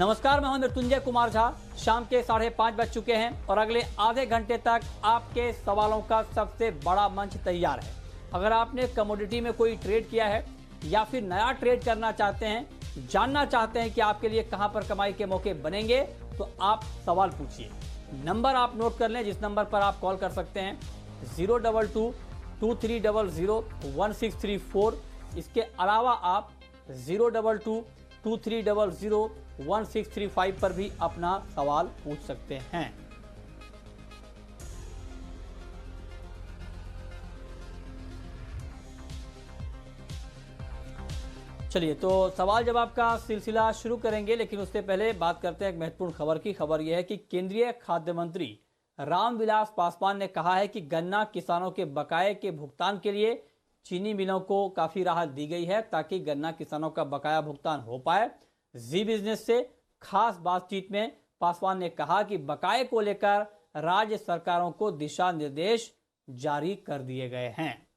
नमस्कार, मैं हूं मृत्युंजय कुमार झा। शाम के 5:30 बज चुके हैं और अगले आधे घंटे तक आपके सवालों का सबसे बड़ा मंच तैयार है। अगर आपने कमोडिटी में कोई ट्रेड किया है या फिर नया ट्रेड करना चाहते हैं, जानना चाहते हैं कि आपके लिए कहां पर कमाई के मौके बनेंगे, तो आप सवाल पूछिए। नंबर आप नोट कर लें, जिस नंबर पर आप कॉल कर सकते हैं 022-2300-1634। इसके अलावा आप 022-2300-1635 पर भी अपना सवाल पूछ सकते हैं। चलिए, तो सवाल जवाब का सिलसिला शुरू करेंगे, लेकिन उससे पहले बात करते हैं एक महत्वपूर्ण खबर की। खबर यह है कि केंद्रीय खाद्य मंत्री रामविलास पासवान ने कहा है कि गन्ना किसानों के बकाये के भुगतान के लिए चीनी मिलों को काफी राहत दी गई है, ताकि गन्ना किसानों का बकाया भुगतान हो पाए। जी बिजनेस से खास बातचीत में पासवान ने कहा कि बकाये को लेकर राज्य सरकारों को दिशा निर्देश जारी कर दिए गए हैं।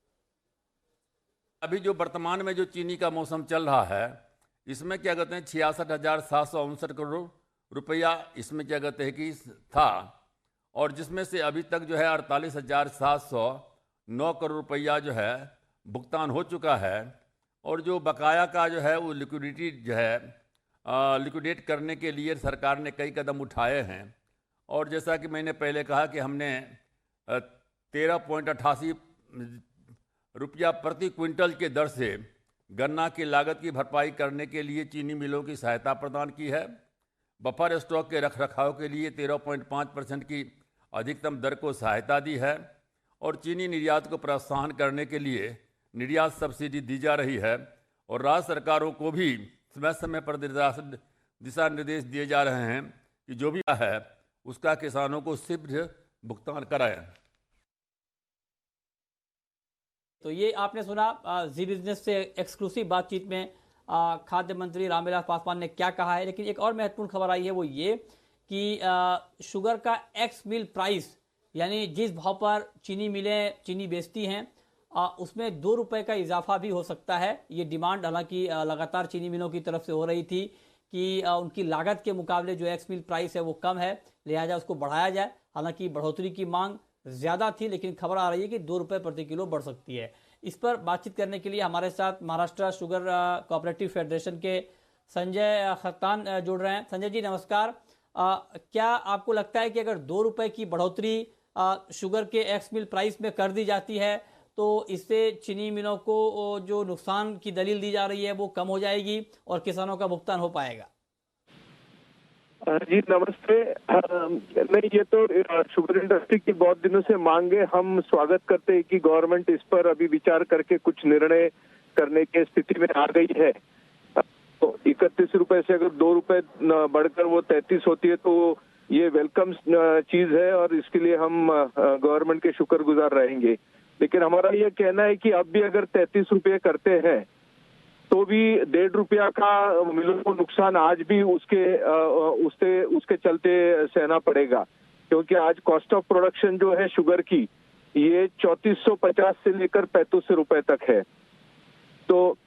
अभी जो वर्तमान में जो चीनी का मौसम चल रहा है, इसमें क्या कहते हैं 66,759 करोड़ रुपया इसमें क्या कहते हैं कि था, और जिसमें से अभी तक जो है 48,709 करोड़ रुपया जो है भुगतान हो चुका है। और जो बकाया का जो है वो लिक्विडिटी जो है लिक्विडेट करने के लिए सरकार ने कई कदम उठाए हैं। और जैसा कि मैंने पहले कहा कि हमने 13.88 रुपया प्रति क्विंटल के दर से गन्ना की लागत की भरपाई करने के लिए चीनी मिलों की सहायता प्रदान की है। बफर स्टॉक के रखरखाव के लिए 13.5% की अधिकतम दर को सहायता दी है। और चीनी निर्यात को प्रोत्साहन करने के लिए निर्यात सब्सिडी दी जा रही है। और राज्य सरकारों को भी समय समय पर दिशा निर्देश दिए जा रहे हैं कि जो भी है उसका किसानों को शीघ्र भुगतान कराएं। तो ये आपने सुना जी बिजनेस से एक्सक्लूसिव बातचीत में खाद्य मंत्री रामविलास पासवान ने क्या कहा है। लेकिन एक और महत्वपूर्ण खबर आई है, वो ये कि शुगर का एक्स मिल प्राइस, यानी जिस भाव पर चीनी मिलें चीनी बेचती हैं, उसमें 2 रुपये का इजाफा भी हो सकता है। ये डिमांड हालांकि लगातार चीनी मिलों की तरफ से हो रही थी कि उनकी लागत के मुकाबले जो एक्स मिल प्राइस है वो कम है, लिहाजा उसको बढ़ाया जाए। हालांकि बढ़ोतरी की मांग ज़्यादा थी, लेकिन खबर आ रही है कि 2 रुपये प्रति किलो बढ़ सकती है। इस पर बातचीत करने के लिए हमारे साथ महाराष्ट्र शुगर कोऑपरेटिव फेडरेशन के संजय खत्तान जुड़ रहे हैं। संजय जी नमस्कार। क्या आपको लगता है कि अगर 2 रुपये की बढ़ोतरी शुगर के एक्स मिल प्राइस में कर दी जाती है, तो इससे चीनी मिलों को जो नुकसान की दलील दी जा रही है वो कम हो जाएगी और किसानों का भुगतान हो पाएगा? जी नमस्ते। नहीं, ये तो शुगर इंडस्ट्री की बहुत दिनों से मांग है। हम स्वागत करते हैं कि गवर्नमेंट इस पर अभी विचार करके कुछ निर्णय करने की स्थिति में आ गई है। तो 31 रुपए से अगर 2 रुपए बढ़कर वो 33 होती है तो ये वेलकम चीज है और इसके लिए हम गवर्नमेंट के शुक्रगुजार रहेंगे। लेकिन हमारा ये कहना है कि अब भी अगर 33 रुपये करते हैं तो भी 1.5 रुपया का मिलों को नुकसान आज भी उसके चलते सहना पड़ेगा, क्योंकि आज कॉस्ट ऑफ प्रोडक्शन जो है शुगर की ये 3450 से लेकर 3500 रुपए तक है। तो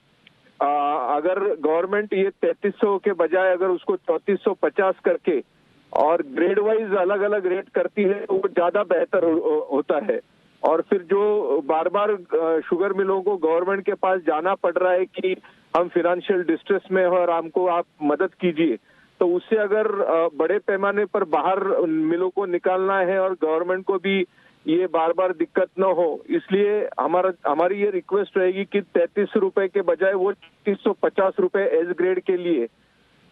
अगर गवर्नमेंट ये 3300 के बजाय अगर उसको 3450 करके और ग्रेड वाइज अलग अलग रेट करती है तो वो ज्यादा बेहतर होता है। और फिर जो बार बार शुगर मिलों को गवर्नमेंट के पास जाना पड़ रहा है कि हम फिनेंशियल डिस्ट्रेस में हो और हमको आप मदद कीजिए, तो उससे अगर बड़े पैमाने पर बाहर मिलों को निकालना है और गवर्नमेंट को भी ये बार बार दिक्कत न हो, इसलिए हमारी ये रिक्वेस्ट रहेगी कि 33 रुपए के बजाय वो 350 रुपए एस ग्रेड के लिए,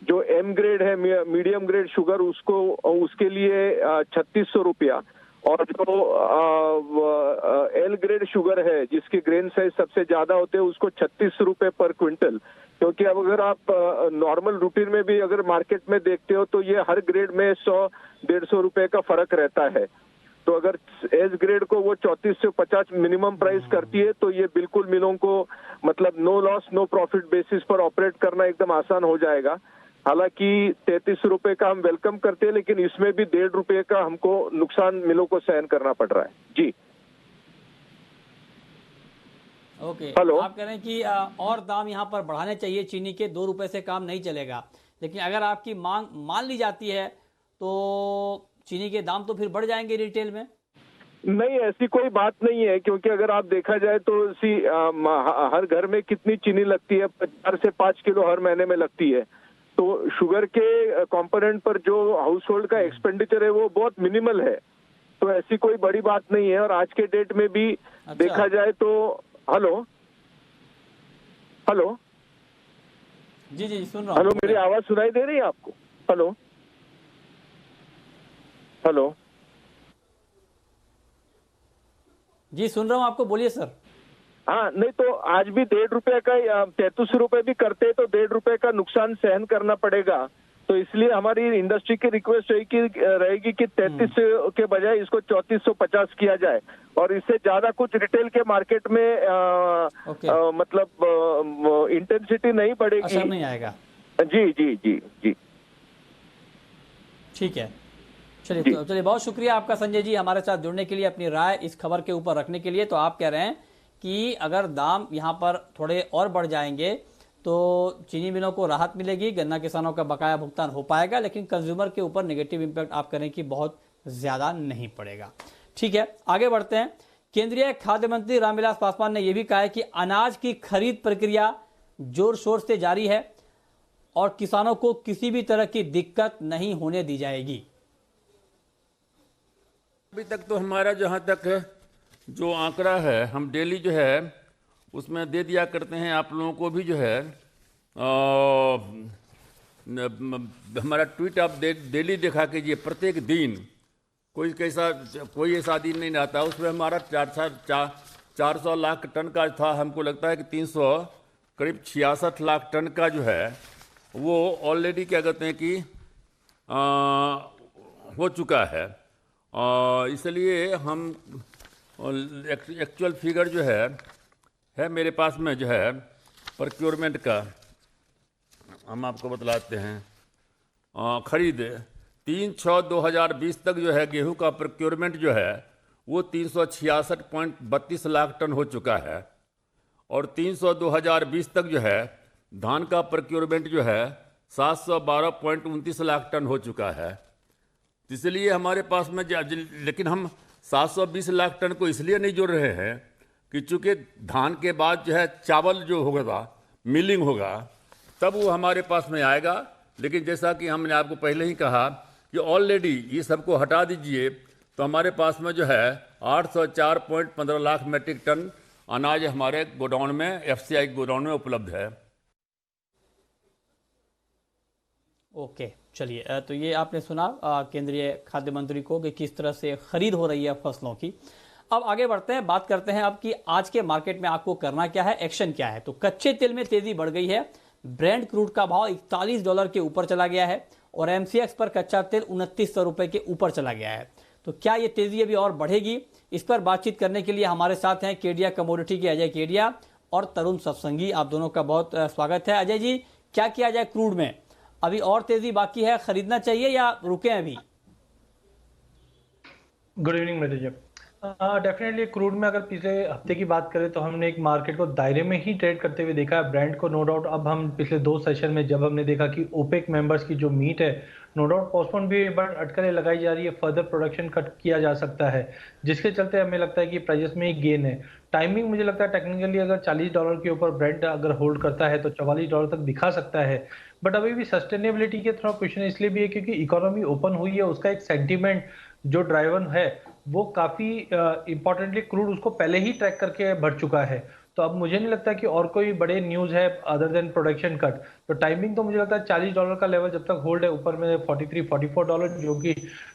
जो एम ग्रेड है मीडियम ग्रेड शुगर, उसके लिए 3600 रुपया, और जो एल ग्रेड शुगर है जिसके ग्रेन साइज सबसे ज्यादा होते हैं उसको 36 रुपए पर क्विंटल। क्योंकि अब अगर आप नॉर्मल रूटीन में भी अगर मार्केट में देखते हो तो ये हर ग्रेड में 100-150 रुपए का फर्क रहता है। तो अगर एस ग्रेड को वो 34 से 50 मिनिमम प्राइस करती है तो ये बिल्कुल मिलों को मतलब no loss no profit basis पर ऑपरेट करना एकदम आसान हो जाएगा। हालांकि 33 रुपए का हम वेलकम करते हैं, लेकिन इसमें भी 1.5 रुपए का हमको नुकसान मिलों को सहन करना पड़ रहा है। जी ओके, हेलो, आप कह रहे हैं कि और दाम यहाँ पर बढ़ाने चाहिए चीनी के, 2 रुपए से काम नहीं चलेगा। लेकिन अगर आपकी मांग मान ली जाती है तो चीनी के दाम तो फिर बढ़ जाएंगे रिटेल में। नहीं, ऐसी कोई बात नहीं है, क्योंकि अगर आप देखा जाए तो हर घर में कितनी चीनी लगती है, 4 से 5 किलो हर महीने में लगती है। तो शुगर के कंपोनेंट पर जो हाउस होल्ड का एक्सपेंडिचर है वो बहुत मिनिमल है, तो ऐसी कोई बड़ी बात नहीं है। और आज के डेट में भी देखा जाए तो हेलो हेलो जी जी सुन रहा हूँ। हेलो, मेरी आवाज सुनाई दे रही है आपको? हेलो हेलो जी सुन रहा हूँ आपको, बोलिए सर। हाँ, नहीं तो आज भी 1.5 रुपए का 33 रुपए भी करते तो 1.5 रुपए का नुकसान सहन करना पड़ेगा। तो इसलिए हमारी इंडस्ट्री की रिक्वेस्ट रहेगी कि 33 के बजाय इसको 3450 किया जाए, और इससे ज्यादा कुछ रिटेल के मार्केट में मतलब इंटेंसिटी नहीं बढ़ेगी, असर नहीं आएगा। जी जी जी जी ठीक है, चलिए तो चलिए, बहुत शुक्रिया आपका संजय जी हमारे साथ जुड़ने के लिए, अपनी राय इस खबर के ऊपर रखने के लिए। तो आप कह रहे हैं कि अगर दाम यहाँ पर थोड़े और बढ़ जाएंगे तो चीनी मिलों को राहत मिलेगी, गन्ना किसानों का बकाया भुगतान हो पाएगा, लेकिन कंज्यूमर के ऊपर नेगेटिव इंपैक्ट आप करें कि बहुत ज्यादा नहीं पड़ेगा। ठीक है, आगे बढ़ते हैं। केंद्रीय खाद्य मंत्री रामविलास पासवान ने यह भी कहा है कि अनाज की खरीद प्रक्रिया जोर शोर से जारी है और किसानों को किसी भी तरह की दिक्कत नहीं होने दी जाएगी। अभी तक तो हमारा जहाँ तक जो आंकड़ा है, हम डेली जो है उसमें दे दिया करते हैं आप लोगों को भी, जो है हमारा ट्वीट आप डेली देखा कीजिए, प्रत्येक दिन कोई ऐसा दिन नहीं आता उसमें हमारा 400 लाख टन का था। हमको लगता है कि 300 करीब 66 लाख टन का जो है वो ऑलरेडी क्या कहते हैं कि हो चुका है। इसलिए हम एक्चुअल फिगर जो है मेरे पास में जो है प्रोक्योरमेंट का, हम आपको बतलाते हैं। खरीद 3/6/2020 तक जो है गेहूं का प्रोक्योरमेंट जो है वो 366.32 लाख टन हो चुका है, और 3/6/2020 तक जो है धान का प्रोक्योरमेंट जो है 712.29 लाख टन हो चुका है। इसलिए हमारे पास में लेकिन हम 720 लाख टन को इसलिए नहीं जोड़ रहे हैं कि चूंकि धान के बाद जो है चावल जो होगा, मिलिंग होगा, तब वो हमारे पास में आएगा। लेकिन जैसा कि हमने आपको पहले ही कहा कि ऑलरेडी ये सबको हटा दीजिए तो हमारे पास में जो है 804.15 लाख मीट्रिक टन अनाज हमारे गोडाउन में, एफसीआई गोडाउन में उपलब्ध है। ओके, चलिए, तो ये आपने सुना केंद्रीय खाद्य मंत्री को कि किस तरह से खरीद हो रही है फसलों की। अब आगे बढ़ते हैं, बात करते हैं अब कि आज के मार्केट में आपको करना क्या है, एक्शन क्या है। तो कच्चे तेल में तेजी बढ़ गई है, ब्रेंट क्रूड का भाव $41 के ऊपर चला गया है और एमसीएक्स पर कच्चा तेल 2900 रुपए के ऊपर चला गया है। तो क्या ये तेजी अभी और बढ़ेगी? इस पर बातचीत करने के लिए हमारे साथ हैं केडिया कमोडिटी के अजय केडिया और तरुण सत्संगी। आप दोनों का बहुत स्वागत है। अजय जी, क्या किया जाए क्रूड में? अभी और तेजी बाकी है, खरीदना चाहिए या रुके अभी? गुड इवनिंग मेरे जी। डेफिनेटली क्रूड में अगर पिछले हफ्ते की बात करें तो हमने एक मार्केट को दायरे में ही ट्रेड करते हुए देखा है, ब्रांड को नो डाउट। अब हम पिछले 2 सेशन में जब हमने देखा कि ओपेक मेंबर्स की जो मीट है नो डाउट पोस्टपोन भी, बट अटकलें लगाई जा रही है, फर्दर प्रोडक्शन कट किया जा सकता है, जिसके चलते हमें लगता है कि प्राइसेस में एक गेन है। टाइमिंग मुझे लगता है टेक्निकली अगर $40 के ऊपर ब्रेंट अगर होल्ड करता है तो $44 तक दिखा सकता है, बट अभी भी सस्टेनेबिलिटी के थोड़ा क्वेश्चन इसलिए भी है क्योंकि इकोनॉमी ओपन हुई है, उसका एक सेंटीमेंट जो ड्राइवन है वो काफी इंपॉर्टेंटली क्रूड उसको पहले ही ट्रैक करके बढ़ चुका है। तो अब मुझे नहीं लगता कि और कोई बड़े न्यूज है अदर देन प्रोडक्शन कट। तो टाइमिंग तो मुझे लगता है $40 का लेवल जब तक होल्ड है, ऊपर में $43-44 जो कि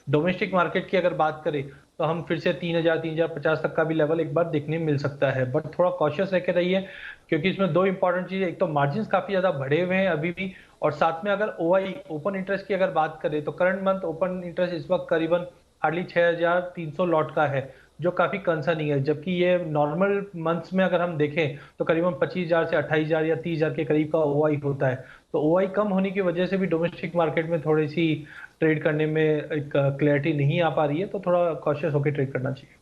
डोमेस्टिक मार्केट की अगर बात करें तो हम फिर से 3000-3050 तक का भी लेवल एक बार देखने मिल सकता है, बट थोड़ा कॉशियस रह के रहिए क्योंकि इसमें 2 इंपॉर्टेंट चीजें, एक तो मार्जिन काफी ज्यादा बढ़े हुए हैं अभी भी, और साथ में अगर ओआई ओपन इंटरेस्ट की अगर बात करें तो करंट मंथ ओपन इंटरेस्ट इस वक्त करीबन हार्डली 6300 लॉट का है, जो काफी कंसर्निंग है। जबकि ये नॉर्मल मंथ्स में अगर हम देखें तो करीबन 25000 से 28000 या 30000 के करीब का ओआई होता है। तो ओआई कम होने की वजह से भी डोमेस्टिक मार्केट में थोड़ी सी ट्रेड करने में एक क्लैरिटी नहीं आ पा रही है, तो थोड़ा कॉशियस होकर ट्रेड करना चाहिए।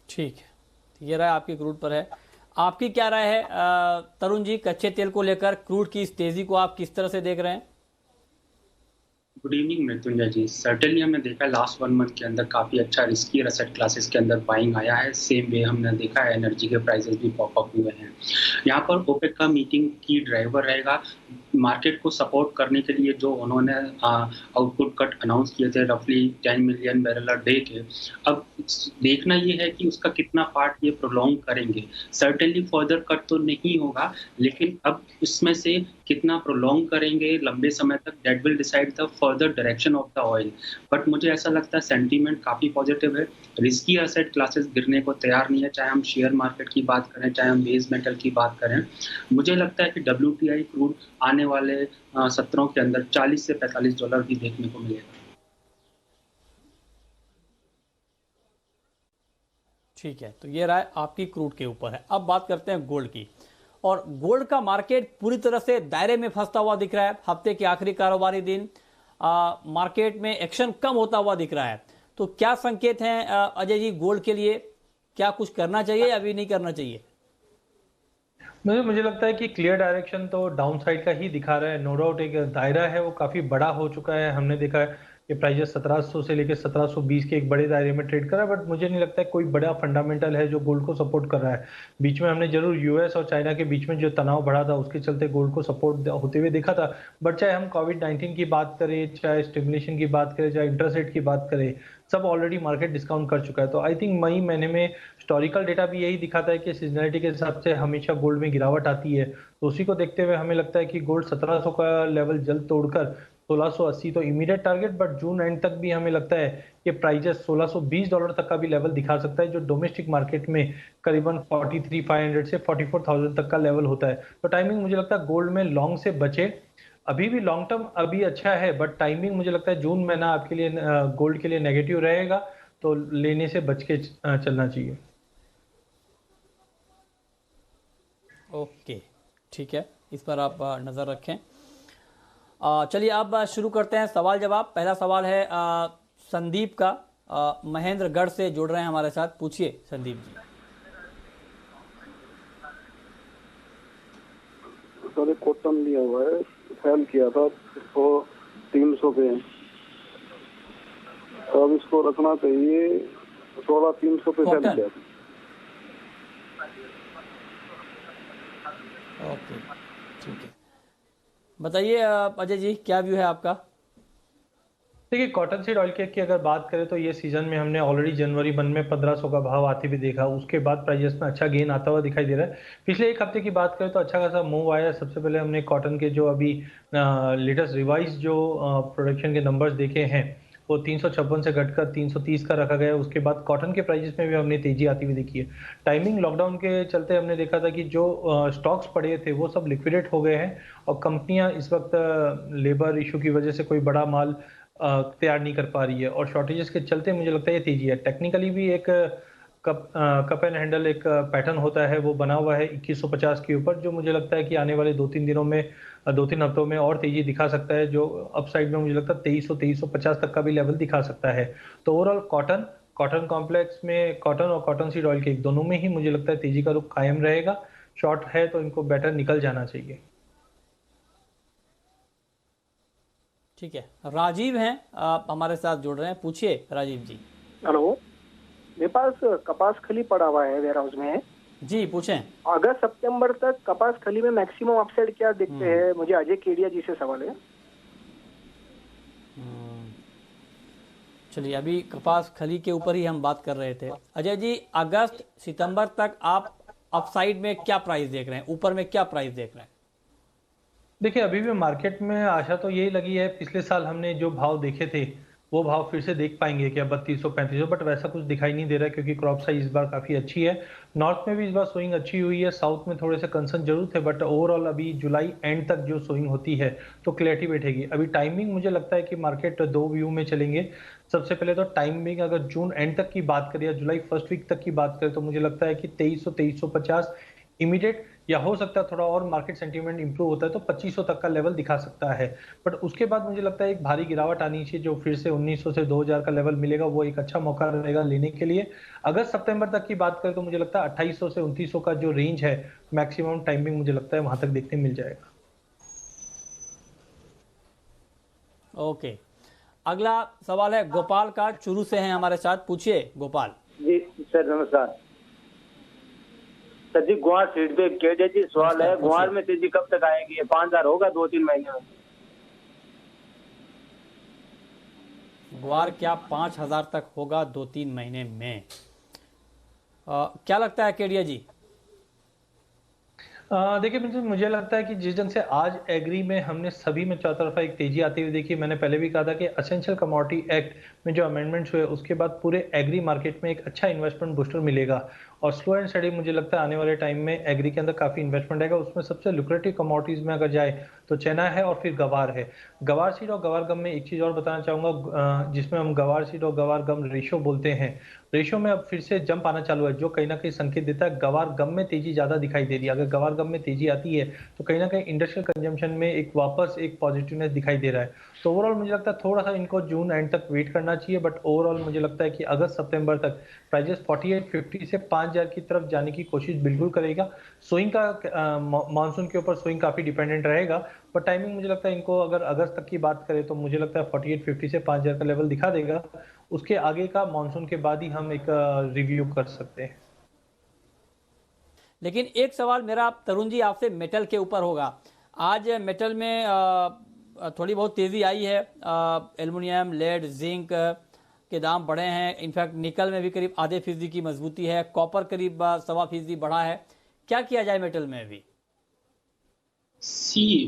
ठीक है, ये राय आपकी क्रूड पर है। आपकी क्या राय है तरुण जी, कच्चे तेल को लेकर क्रूड की इस तेजी को आप किस तरह से देख रहे हैं? गुड इवनिंग मृत्युंजय जी। सर्टेनली हमने देखा है लास्ट 1 मंथ के अंदर काफी अच्छा रिस्की एसेट क्लासेस के अंदर बाइंग आया है। सेम वे हमने देखा है एनर्जी के प्राइसेस भी पॉप अप हुए हैं। यहाँ पर ओपेक का मीटिंग की ड्राइवर रहेगा मार्केट को सपोर्ट करने के लिए। जो उन्होंने आउटपुट कट अनाउंस किए थे रफली 10 मिलियन बैरल अ डे के, अब देखना ये है कि उसका कितना पार्ट ये प्रोलॉन्ग करेंगे। सर्टेनली फर्दर कट तो नहीं होगा, लेकिन अब इसमें से कितना प्रोलॉन्ग करेंगे लंबे समय तक, that will decide the further direction of the oil. But मुझे ऐसा लगता है सेंटीमेंट काफी पॉजिटिव है। रिस्की एसेट क्लासेस गिरने को तैयार नहीं है, चाहे हम शेयर मार्केट की बात करें, चाहे हम बेस मेटल की बात करें। मुझे लगता है कि WTI क्रूड आने वाले सत्रों के अंदर $40 से $45 भी देखने को मिलेगा। ठीक है, तो ये राय आपकी क्रूड के ऊपर है। अब बात करते हैं गोल्ड की। और गोल्ड का मार्केट पूरी तरह से दायरे में फंसता हुआ दिख रहा है। हफ्ते के आखिरी कारोबारी दिन मार्केट में एक्शन कम होता हुआ दिख रहा है। तो क्या संकेत हैं अजय जी गोल्ड के लिए? क्या कुछ करना चाहिए या अभी नहीं करना चाहिए? मुझे लगता है कि क्लियर डायरेक्शन तो डाउन साइड का ही दिखा रहा है। नो डाउट एक दायरा है वो काफी बड़ा हो चुका है। हमने देखा है कि प्राइजेस 1700 से लेकर 1720 के एक बड़े दायरे में ट्रेड कर रहा है, बट मुझे नहीं लगता है कोई बड़ा फंडामेंटल है जो गोल्ड को सपोर्ट कर रहा है। बीच में हमने जरूर यूएस और चाइना के बीच में जो तनाव बढ़ा था उसके चलते गोल्ड को सपोर्ट होते हुए देखा था। बट चाहे हम कोविड-19 की बात करें, चाहे स्टिमुलेशन की बात करें, चाहे इंटरेस्ट रेट की बात करें, सब ऑलरेडी मार्केट डिस्काउंट कर चुका है। तो आई थिंक मई महीने में हिस्टोरिकल डेटा भी यही दिखाता है कि सीजनलिटी के हिसाब से हमेशा गोल्ड में गिरावट आती है। तो उसी को देखते हुए हमें लगता है कि गोल्ड 1700 का लेवल जल्द तोड़कर 1680 तो immediate target, but June and तक भी हमें लगता है कि प्राइजेस $1620 तक का भी लेवल दिखा सकता है, जो डोमेस्टिक मार्केट में करीबन 43,500 से 44,000 तक का लेवल होता है। तो टाइमिंग मुझे लगता है गोल्ड में लॉन्ग से बचे। अभी भी लॉन्ग टर्म अभी अच्छा है, बट टाइमिंग मुझे लगता है जून महीना आपके लिए गोल्ड के लिए नेगेटिव रहेगा, तो लेने से बच के चलना चाहिए। ओके, ठीक है, इस पर आप नज़र रखें। चलिए अब शुरू करते हैं सवाल जवाब। पहला सवाल है संदीप का, महेंद्रगढ़ से जुड़ रहे हैं हमारे साथ। पूछिए संदीप जी। सर एक कॉटन लिया हुआ है, सेल किया था इसको 300 पे, तो अब इसको रखना चाहिए 16,300 पे सेल किया। ओके, ठीक है, बताइए अजय जी क्या व्यू है आपका? देखिए कॉटन सीड ऑयल केक की अगर बात करें तो ये सीजन में हमने ऑलरेडी जनवरी 1 में 1500 का भाव आते भी देखा। उसके बाद प्राइजेस में अच्छा गेन आता हुआ दिखाई दे रहा है। पिछले एक हफ्ते की बात करें तो अच्छा खासा मूव आया। सबसे पहले हमने कॉटन के जो अभी लेटेस्ट रिवाइज जो प्रोडक्शन के नंबर्स देखे हैं वो 356 से घटकर 330 का रखा गया। उसके बाद कॉटन के प्राइजेस में भी हमने तेजी आती हुई देखी है। टाइमिंग लॉकडाउन के चलते हमने देखा था कि जो स्टॉक्स पड़े थे वो सब लिक्विडेट हो गए हैं और कंपनियां इस वक्त लेबर इशू की वजह से कोई बड़ा माल तैयार नहीं कर पा रही है, और शॉर्टेजेस के चलते मुझे लगता है ये तेजी है। टेक्निकली भी एक कप एंड हैंडल एक पैटर्न होता है वो बना हुआ है 2150 के ऊपर, जो मुझे लगता है कि आने वाले 2-3 दिनों में 2-3 हफ्तों में और तेजी दिखा सकता है, जो अपसाइड में मुझे लगता है 2350 तक का भी लेवल दिखा सकता है। तो ओवरऑल कॉटन कॉम्प्लेक्स में कॉटन और कॉटन सीड ऑयल के दोनों में ही मुझे लगता है तेजी का रुख कायम रहेगा। शॉर्ट है तो इनको बेटर निकल जाना चाहिए। ठीक है, राजीव हैं आप हमारे साथ जुड़ रहे हैं। पूछिए राजीव जी। हेलो, मेरे पास कपास खली पड़ा हुआ है वेयर हाउस में। जी पूछें। अगस्त सितंबर तक कपास खली में मैक्सिमम अपसाइड क्या देखते हैं? मुझे अजय केडिया जी से सवाल है। चलिए, अभी कपास खली के ऊपर ही हम बात कर रहे थे। अजय जी, अगस्त सितंबर तक आप अपसाइड में क्या प्राइस देख रहे हैं, ऊपर में क्या प्राइस देख रहे हैं? देखिए अभी भी मार्केट में आशा तो यही लगी है। पिछले साल हमने जो भाव देखे थे वो भाव फिर से देख पाएंगे क्या 3200-3500, बट वैसा कुछ दिखाई नहीं दे रहा है क्योंकि क्रॉप साइज इस बार काफी अच्छी है। नॉर्थ में भी इस बार सोइंग अच्छी हुई है, साउथ में थोड़े से कंसर्न जरूर थे, बट ओवरऑल अभी जुलाई एंड तक जो सोइंग होती है तो क्लैरिटी बैठेगी। अभी टाइमिंग मुझे लगता है कि मार्केट दो व्यू में चलेंगे। सबसे पहले तो टाइमिंग अगर जून एंड तक की बात करें या जुलाई फर्स्ट वीक तक की बात करें तो मुझे लगता है कि 2300-2350 इमीडिएट या हो सकता है थोड़ा और मार्केट सेंटीमेंट इंप्रूव होता है तो 2500 तक का लेवल दिखा सकता है। बट उसके बाद मुझे लगता है एक भारी गिरावट आनी चाहिए, जो फिर से 1900 से 2000 का लेवल मिलेगा, वो एक अच्छा मौका रहेगा लेने के लिए। अगर सितंबर तक की बात करें तो मुझे लगता है 2800 से 2900 का जो रेंज है मैक्सिमम टाइमिंग, मुझे लगता है वहां तक देखने मिल जाएगा। ओके, अगला सवाल है गोपाल का, चुरू से हैं हमारे साथ। पूछिए गोपाल। जी सर नमस्कार। सर जी गुआर सीट पे केजे जी सवाल है, नमस्कार, गुआर पूछिए। में तेजी कब तक आएगी? ये 5000 होगा 2-3 महीने में? ग्वार क्या 5000 तक होगा 2-3 महीने में? क्या लगता है केडिया जी? देखिए मुझे लगता है कि जिस ढंग से आज एग्री में हमने सभी में चौतरफा एक तेजी आती हुई देखी। मैंने पहले भी कहा था कि असेंशियल कमोडिटी एक्ट में जो अमेंडमेंट्स हुए उसके बाद पूरे एग्री मार्केट में एक अच्छा इन्वेस्टमेंट बूस्टर मिलेगा। और स्लो एंड स्टडी मुझे लगता है आने वाले टाइम में एग्री के अंदर काफी इन्वेस्टमेंट आएगा। उसमें सबसे लुक्रेटिव कमोडिटीज में अगर जाए तो चना है और फिर गवार है। गवार सीड और गवार गम में एक चीज और बताना चाहूंगा, जिसमें हम गवार सीड और गवार गम रेशो बोलते हैं। रेशो में अब फिर से जंप आना चालू है, जो कहीं ना कहीं संकेत देता है गवार गम में तेजी ज्यादा दिखाई दे रही है। अगर गवार गम में तेजी आती है तो कहीं ना कहीं इंडस्ट्रियल कंजम्पशन में एक वापस एक पॉजिटिवनेस दिखाई दे रहा है। तो ओवरऑल मुझे लगता है थोड़ा सा इनको जून एंड तक वेट करना चाहिए, बट ओवरऑल मुझे लगता है कि अगस्त सितंबर तक प्राइजेस 4850 से 5000 की तरफ जाने की कोशिश बिल्कुल करेगा। स्विंग का मानसून के ऊपर स्विंग काफी डिपेंडेंट रहेगा, पर टाइमिंग मुझे लगता है इनको अगर अगस्त तक की बात करें तो मुझे लगता है 4850 से 5000 का लेवल दिखा देगा। उसके आगे का मानसून के बाद ही हम एक रिव्यू कर सकते हैं। लेकिन एक सवाल मेरा तरुण जी आपसे मेटल के ऊपर होगा। आज मेटल में थोड़ी बहुत तेजी आई है। एल्युमिनियम, लेड, जिंक के दाम बढ़े हैं। इनफैक्ट निकल में भी करीब आधे फीसदी की मजबूती है। कॉपर करीब 1.25% बढ़ा है। क्या किया जाए मेटल में अभी?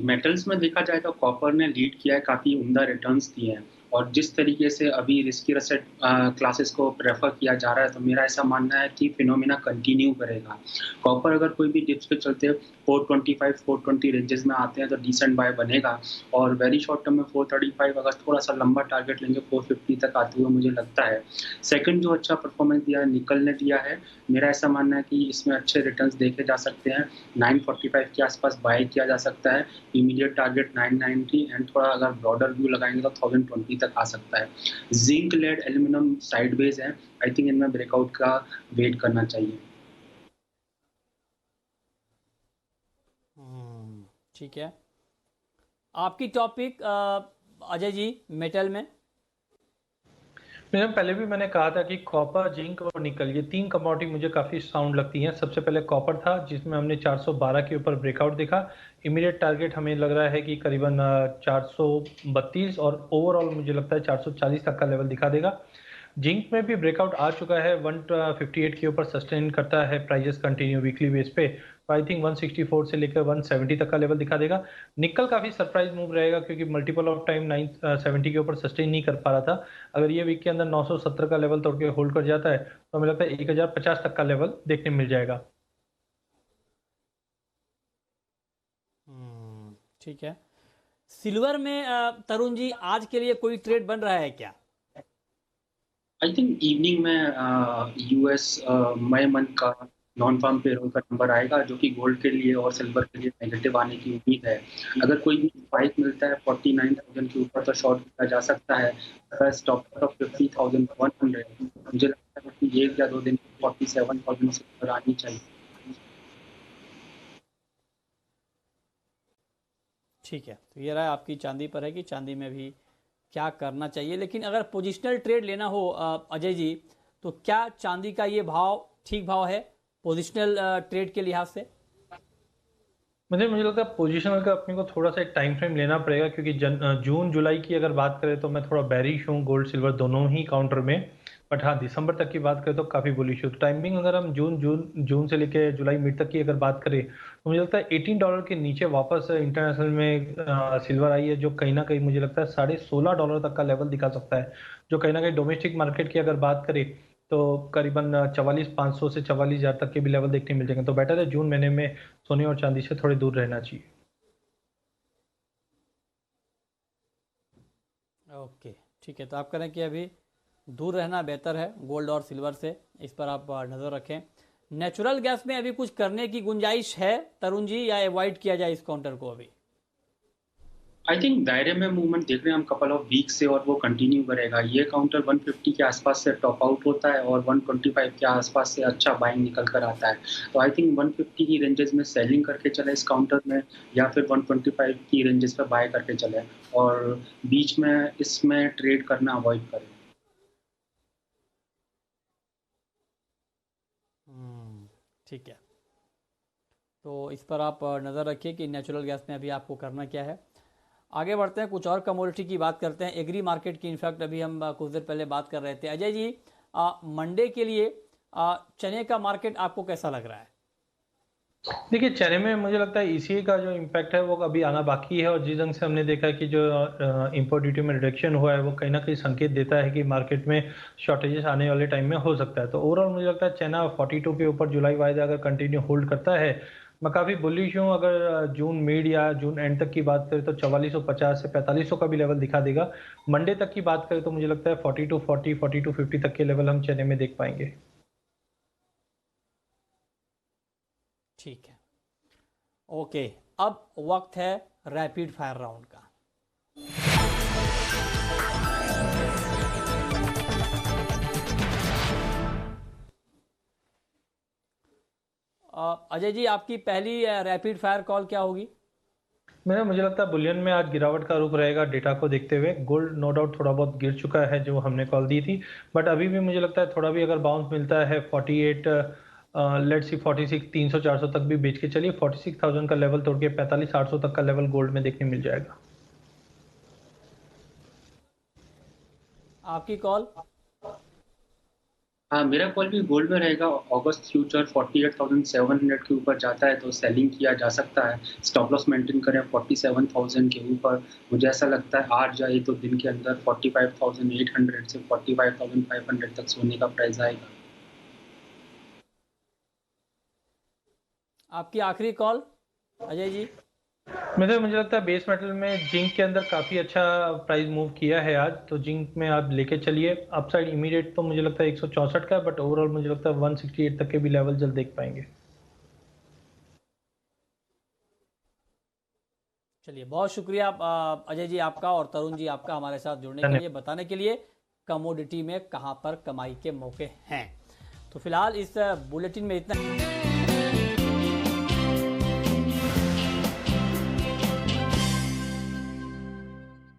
मेटल्स में देखा जाए तो कॉपर ने लीड किया है, काफी उम्दा रिटर्न्स दिए हैं। और जिस तरीके से अभी रिस्की एसेट क्लासेस को प्रेफर किया जा रहा है, तो मेरा ऐसा मानना है कि फिनोमिना कंटिन्यू करेगा। कॉपर अगर कोई भी डिप्स पे चलते 425 420 रेंजेस में आते हैं तो डिसेंट बाय बनेगा। और वेरी शॉर्ट टर्म में 435, अगर थोड़ा सा लंबा टारगेट लेंगे 450 तक आते हुए मुझे लगता है। सेकंड जो अच्छा परफॉर्मेंस दिया है निकल ने दिया है। मेरा ऐसा मानना है कि इसमें अच्छे रिटर्न्स देखे जा सकते हैं। 945 के आसपास बाय किया जा सकता है। इमीडिएट टारगेट 990 एंड थोड़ा अगर ब्रॉडर व्यू लगाएंगे तो 1020 तक आ सकता है। जिंक, लेड, एल्यूमिनियम साइडवेज है। आई थिंक इनमें ब्रेकआउट का वेट करना चाहिए। ठीक है, आपकी टॉपिक अजय जी मेटल में। पहले भी मैंने कहा था कि कॉपर, जिंक और निकल, ये तीन कमोडिटी मुझे काफी साउंड लगती हैं। सबसे पहले कॉपर था जिसमें हमने 412 के ऊपर ब्रेकआउट देखा। इमीडिएट टारगेट हमें लग रहा है कि करीबन 432 और ओवरऑल मुझे लगता है 440 तक का लेवल दिखा देगा। जिंक में भी ब्रेकआउट आ चुका है, 158 के ऊपर सस्टेन करता है प्राइजेस कंटिन्यू वीकली बेस पे। तो आई थिंक 164 से लेकर 170 तक का लेवल दिखा देगा। निकल काफी सरप्राइज मूव रहेगा क्योंकि मल्टीपल ऑफ टाइम 970 के ऊपर सस्टेन नहीं कर पा रहा था। अगर ये वीक के अंदर 970 का लेवल तोड़ के होल्ड कर जाता है तो हमें लगता है 1050 तक का लेवल देखने मिल जाएगा। ठीक है, सिल्वर में तरुण जी आज के लिए कोई ट्रेड बन रहा है क्या? आई थिंक इवनिंग में यूएस मई मंथ का नॉन फार्म पेरोल का नंबर आएगा, जो कि गोल्ड के लिए और सिल्वर के लिए नेगेटिव आने की उम्मीद है। अगर कोई भी स्पाइक मिलता है 49,000 के ऊपर तो शॉर्ट किया जा सकता है। अगर स्टॉप ऑफ 50,100, मुझे लगता है कि 1 या 2 दिन 47,000 से ऊपर आनी चाहिए। ठीक है, तो ये राय आपकी चांदी पर है कि चांदी में भी क्या करना चाहिए। लेकिन अगर पोजिशनल ट्रेड लेना हो अजय जी, तो क्या चांदी का ये भाव ठीक भाव है पोजिशनल ट्रेड के लिहाज से? मुझे लगता है पोजिशनल का अपने को थोड़ा सा एक टाइम फ्रेम लेना पड़ेगा, क्योंकि जून जुलाई की अगर बात करें तो मैं थोड़ा बैरिश हूँ गोल्ड सिल्वर दोनों ही काउंटर में। बट हाँ, दिसंबर तक की बात करें तो काफी बुलिश हूँ। तो टाइमिंग अगर हम जून से लेके जुलाई मिड तक की अगर बात करें तो मुझे लगता है $18 के नीचे वापस इंटरनेशनल में सिल्वर आई है, जो कहीं ना कहीं मुझे लगता है $16.5 तक का लेवल दिखा सकता है। जो कहीं ना कहीं डोमेस्टिक मार्केट की अगर बात करें तो करीबन 44,500 से 44,000 तक के भी लेवल देखने मिल जाएंगे। तो बेटर है जून महीने में सोने और चांदी से थोड़े दूर रहना चाहिए। ओके, ठीक है, तो आप करें कि अभी दूर रहना बेहतर है गोल्ड और सिल्वर से, इस पर आप नज़र रखें। नेचुरल गैस में अभी कुछ करने की गुंजाइश है तरुण जी, या अवॉइड किया जाए इस काउंटर को अभी? आई थिंक दायरे में मूवमेंट देख रहे हैं हम कपल ऑफ वीक से, और वो कंटिन्यू करेगा। ये काउंटर 150 के आसपास से टॉप आउट होता है और 125 के आसपास से अच्छा बाइंग निकल कर आता है। तो आई थिंक 150 की रेंजेस में सेलिंग करके चले इस काउंटर में, या फिर 125 की रेंजेस पे बाय करके चले, और बीच में इसमें ट्रेड करना अवॉइड करें। ठीक है, तो इस पर आप नज़र रखिए कि नेचुरल गैस में अभी आपको करना क्या है। आगे बढ़ते हैं, कुछ और कमोडिटी की बात करते हैं, एग्री मार्केट की। इनफैक्ट अभी हम कुछ देर पहले बात कर रहे थे। अजय जी, मंडे के लिए चने का मार्केट आपको कैसा लग रहा है? देखिए, चने में मुझे लगता है ईसीए का जो इम्पैक्ट है वो अभी आना बाकी है, और जिस ढंग से हमने देखा है कि जो इंपोर्ट ड्यूटी में रिडक्शन हुआ है वो कहीं ना कहीं संकेत देता है कि मार्केट में शॉर्टेजेस आने वाले टाइम में हो सकता है। तो ओवरऑल मुझे लगता है चना 42 के ऊपर जुलाई वाइज अगर कंटिन्यू होल्ड करता है, मैं काफ़ी बुलिश हूँ। अगर जून मिड या जून एंड तक की बात करें तो 4450 से 4500 का भी लेवल दिखा देगा। मंडे तक की बात करें तो मुझे लगता है 4240 4250 तक के लेवल हम चने में देख पाएंगे। ठीक है, ओके। अब वक्त है रैपिड फायर राउंड का। अजय जी, आपकी पहली रैपिड फायर कॉल क्या होगी? मुझे लगता है बुलियन में आज गिरावट का रुख रहेगा डेटा को देखते हुए। गोल्ड नो डाउट थोड़ा बहुत गिर चुका है जो हमने कॉल दी थी, बट अभी भी मुझे लगता है थोड़ा भी अगर बाउंस मिलता है 48 लेट्स सी 46 300 400 तक भी बेच के चलिए। 46,000 का लेवल तोड़ के 45,800 तक का लेवल गोल्ड में देखने मिल जाएगा। आपकी कॉल? हाँ, मेरा कॉल भी गोल्ड में रहेगा। अगस्त फ्यूचर 48,700 के ऊपर जाता है तो सेलिंग किया जा सकता है। स्टॉप लॉस मेंटेन करें 47,000 के ऊपर। मुझे ऐसा लगता है आज जाए तो दिन के अंदर 45,800 से 45,500 तक सोने का प्राइस आएगा। आपकी आखिरी कॉल अजय जी? मुझे लगता है बेस मेटल में जिंक के अंदर काफी अच्छा प्राइस मूव किया है आज, तो जिंक में आप लेके चलिए। अपसाइड इमीडिएट तो मुझे लगता है 164 का है, बट ओवरऑल मुझे लगता है 168 तक के भी लेवल जल्द देख पाएंगे। चलिए, बहुत शुक्रिया अजय जी आपका और तरुण जी आपका हमारे साथ जुड़ने के लिए, बताने के लिए कमोडिटी में कहां पर कमाई के मौके हैं। तो फिलहाल इस बुलेटिन में इतना।